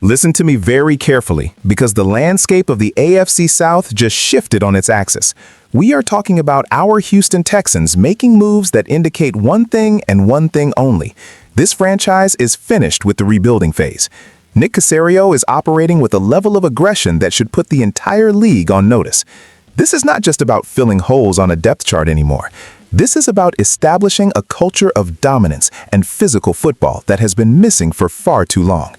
Listen to me very carefully, because the landscape of the AFC South just shifted on its axis. We are talking about our Houston Texans making moves that indicate one thing and one thing only. This franchise is finished with the rebuilding phase. Nick Caserio is operating with a level of aggression that should put the entire league on notice. This is not just about filling holes on a depth chart anymore. This is about establishing a culture of dominance and physical football that has been missing for far too long.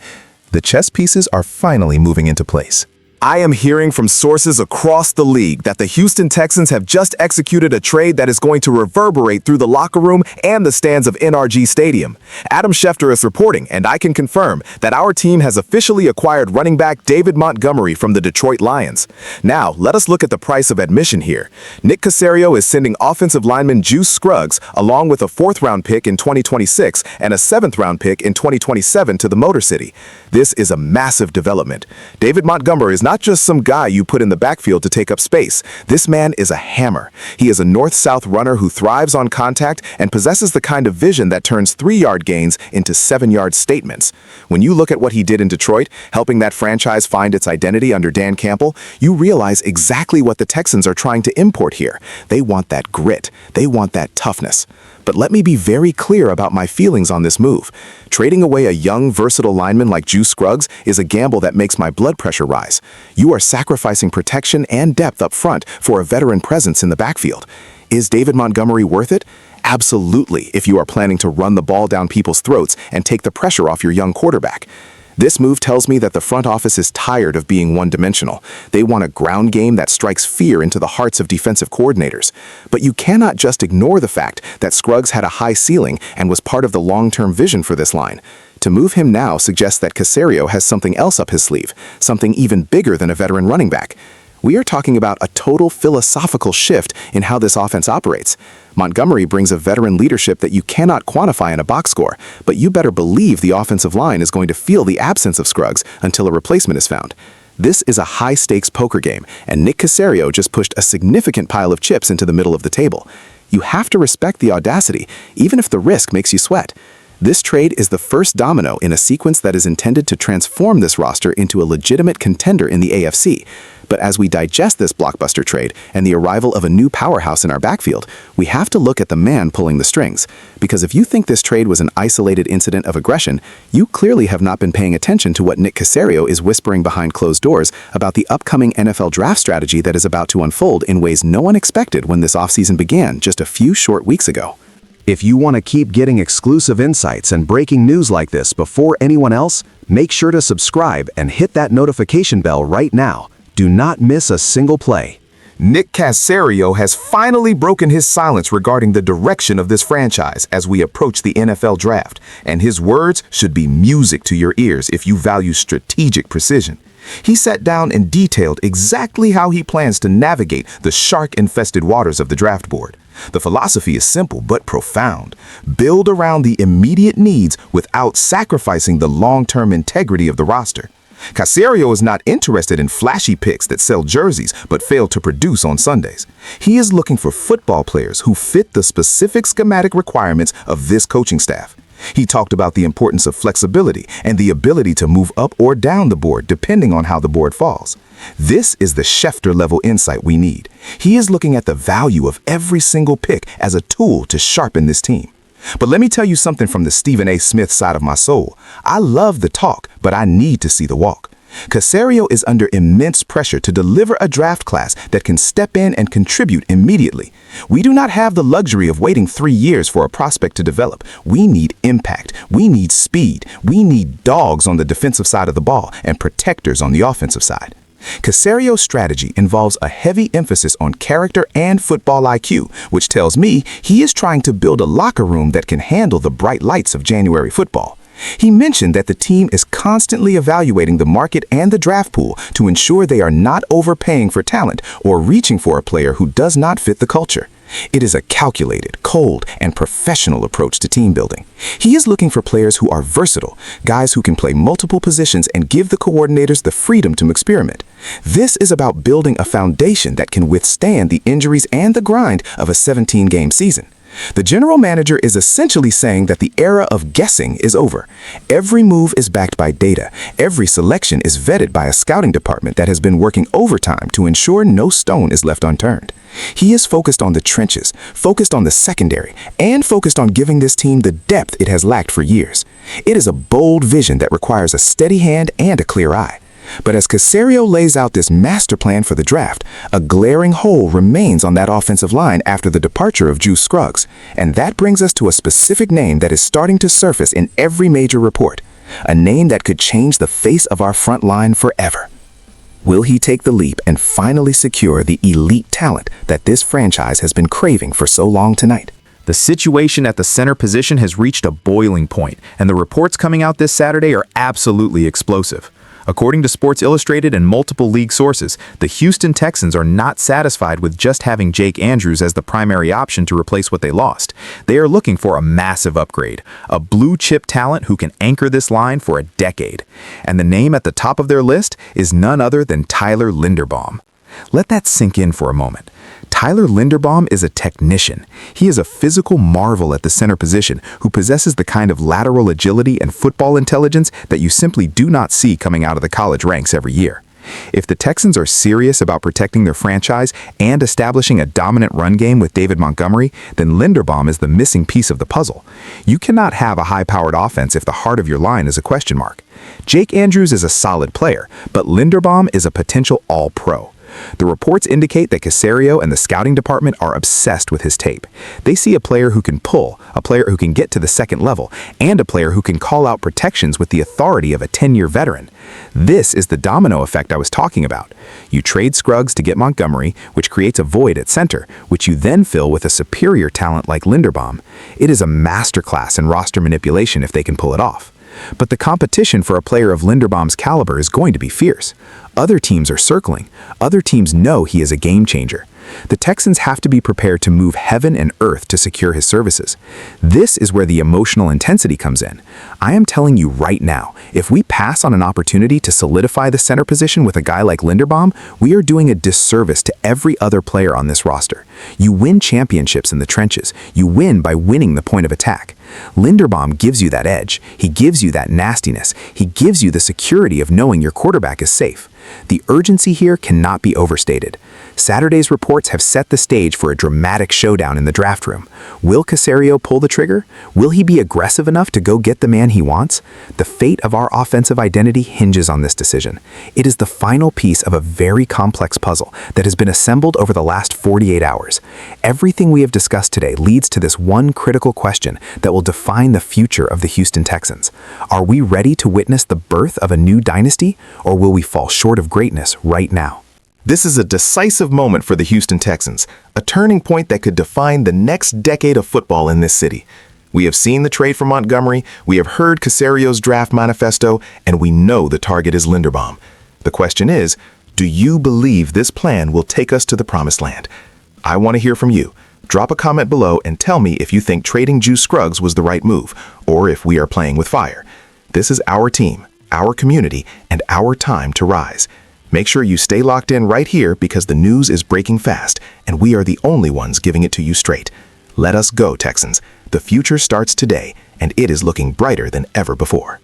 The chess pieces are finally moving into place. I am hearing from sources across the league that the Houston Texans have just executed a trade that is going to reverberate through the locker room and the stands of NRG Stadium. Adam Schefter is reporting, and I can confirm that our team has officially acquired running back David Montgomery from the Detroit Lions. Now, let us look at the price of admission here. Nick Caserio is sending offensive lineman Juice Scruggs along with a 4th-round pick in 2026 and a 7th-round pick in 2027 to the Motor City. This is a massive development. David Montgomery is not just some guy you put in the backfield to take up space. This man is a hammer. He is a north-south runner who thrives on contact and possesses the kind of vision that turns 3-yard gains into 7-yard statements. When you look at what he did in Detroit, helping that franchise find its identity under Dan Campbell, you realize exactly what the Texans are trying to import here. They want that grit. They want that toughness. But let me be very clear about my feelings on this move. Trading away a young, versatile lineman like Juice Scruggs is a gamble that makes my blood pressure rise. You are sacrificing protection and depth up front for a veteran presence in the backfield. Is David Montgomery worth it? Absolutely, if you are planning to run the ball down people's throats and take the pressure off your young quarterback. This move tells me that the front office is tired of being one-dimensional. They want a ground game that strikes fear into the hearts of defensive coordinators. But you cannot just ignore the fact that Scruggs had a high ceiling and was part of the long-term vision for this line. To move him now suggests that Caserio has something else up his sleeve, something even bigger than a veteran running back. We are talking about a total philosophical shift in how this offense operates. Montgomery brings a veteran leadership that you cannot quantify in a box score, but you better believe the offensive line is going to feel the absence of Scruggs until a replacement is found. This is a high-stakes poker game, and Nick Caserio just pushed a significant pile of chips into the middle of the table. You have to respect the audacity, even if the risk makes you sweat. This trade is the first domino in a sequence that is intended to transform this roster into a legitimate contender in the AFC. But as we digest this blockbuster trade and the arrival of a new powerhouse in our backfield, we have to look at the man pulling the strings. Because if you think this trade was an isolated incident of aggression, you clearly have not been paying attention to what Nick Caserio is whispering behind closed doors about the upcoming NFL draft strategy that is about to unfold in ways no one expected when this offseason began just a few short weeks ago. If you want to keep getting exclusive insights and breaking news like this before anyone else, make sure to subscribe and hit that notification bell right now. Do not miss a single play. Nick Caserio has finally broken his silence regarding the direction of this franchise as we approach the NFL draft, and his words should be music to your ears if you value strategic precision. He sat down and detailed exactly how he plans to navigate the shark-infested waters of the draft board. The philosophy is simple but profound. Build around the immediate needs without sacrificing the long-term integrity of the roster. Caserio is not interested in flashy picks that sell jerseys but fail to produce on Sundays. He is looking for football players who fit the specific schematic requirements of this coaching staff. He talked about the importance of flexibility and the ability to move up or down the board depending on how the board falls. This is the Schefter-level insight we need. He is looking at the value of every single pick as a tool to sharpen this team. But let me tell you something from the Stephen A. Smith side of my soul. I love the talk, but I need to see the walk. Caserio is under immense pressure to deliver a draft class that can step in and contribute immediately. We do not have the luxury of waiting 3 years for a prospect to develop. We need impact. We need speed. We need dogs on the defensive side of the ball and protectors on the offensive side. Caserio's strategy involves a heavy emphasis on character and football IQ, which tells me he is trying to build a locker room that can handle the bright lights of January football. He mentioned that the team is constantly evaluating the market and the draft pool to ensure they are not overpaying for talent or reaching for a player who does not fit the culture. It is a calculated, cold, and professional approach to team building. He is looking for players who are versatile, guys who can play multiple positions and give the coordinators the freedom to experiment. This is about building a foundation that can withstand the injuries and the grind of a 17-game season. The general manager is essentially saying that the era of guessing is over. Every move is backed by data. Every selection is vetted by a scouting department that has been working overtime to ensure no stone is left unturned. He is focused on the trenches, focused on the secondary, and focused on giving this team the depth it has lacked for years. It is a bold vision that requires a steady hand and a clear eye. But as Caserio lays out this master plan for the draft, a glaring hole remains on that offensive line after the departure of Juice Scruggs, and that brings us to a specific name that is starting to surface in every major report, a name that could change the face of our front line forever. Will he take the leap and finally secure the elite talent that this franchise has been craving for so long tonight? The situation at the center position has reached a boiling point, and the reports coming out this Saturday are absolutely explosive. According to Sports Illustrated and multiple league sources, the Houston Texans are not satisfied with just having Jake Andrews as the primary option to replace what they lost. They are looking for a massive upgrade, a blue-chip talent who can anchor this line for a decade. And the name at the top of their list is none other than Tyler Linderbaum. Let that sink in for a moment. Tyler Linderbaum is a technician. He is a physical marvel at the center position who possesses the kind of lateral agility and football intelligence that you simply do not see coming out of the college ranks every year. If the Texans are serious about protecting their franchise and establishing a dominant run game with David Montgomery, then Linderbaum is the missing piece of the puzzle. You cannot have a high-powered offense if the heart of your line is a question mark. Jake Andrews is a solid player, but Linderbaum is a potential all-pro. The reports indicate that Caserio and the scouting department are obsessed with his tape. They see a player who can pull, a player who can get to the second level, and a player who can call out protections with the authority of a 10-year veteran. This is the domino effect I was talking about. You trade Scruggs to get Montgomery, which creates a void at center, which you then fill with a superior talent like Linderbaum. It is a masterclass in roster manipulation if they can pull it off. But the competition for a player of Linderbaum's caliber is going to be fierce. Other teams are circling. Other teams know he is a game changer. The Texans have to be prepared to move heaven and earth to secure his services. This is where the emotional intensity comes in. I am telling you right now, if we pass on an opportunity to solidify the center position with a guy like Linderbaum, we are doing a disservice to every other player on this roster. You win championships in the trenches. You win by winning the point of attack. Linderbaum gives you that edge. He gives you that nastiness. He gives you the security of knowing your quarterback is safe. The urgency here cannot be overstated. Saturday's reports have set the stage for a dramatic showdown in the draft room. Will Caserio pull the trigger? Will he be aggressive enough to go get the man he wants? The fate of our offensive identity hinges on this decision. It is the final piece of a very complex puzzle that has been assembled over the last 48 hours. Everything we have discussed today leads to this one critical question that will define the future of the Houston Texans. Are we ready to witness the birth of a new dynasty, or will we fall short of greatness right now? This is a decisive moment for the Houston Texans, a turning point that could define the next decade of football in this city. We have seen the trade for Montgomery, we have heard Caserio's draft manifesto, and we know the target is Linderbaum. The question is, do you believe this plan will take us to the promised land? I want to hear from you. Drop a comment below and tell me if you think trading Juice Scruggs was the right move, or if we are playing with fire. This is our team, our community, and our time to rise. Make sure you stay locked in right here because the news is breaking fast, and we are the only ones giving it to you straight. Let us go, Texans. The future starts today, and it is looking brighter than ever before.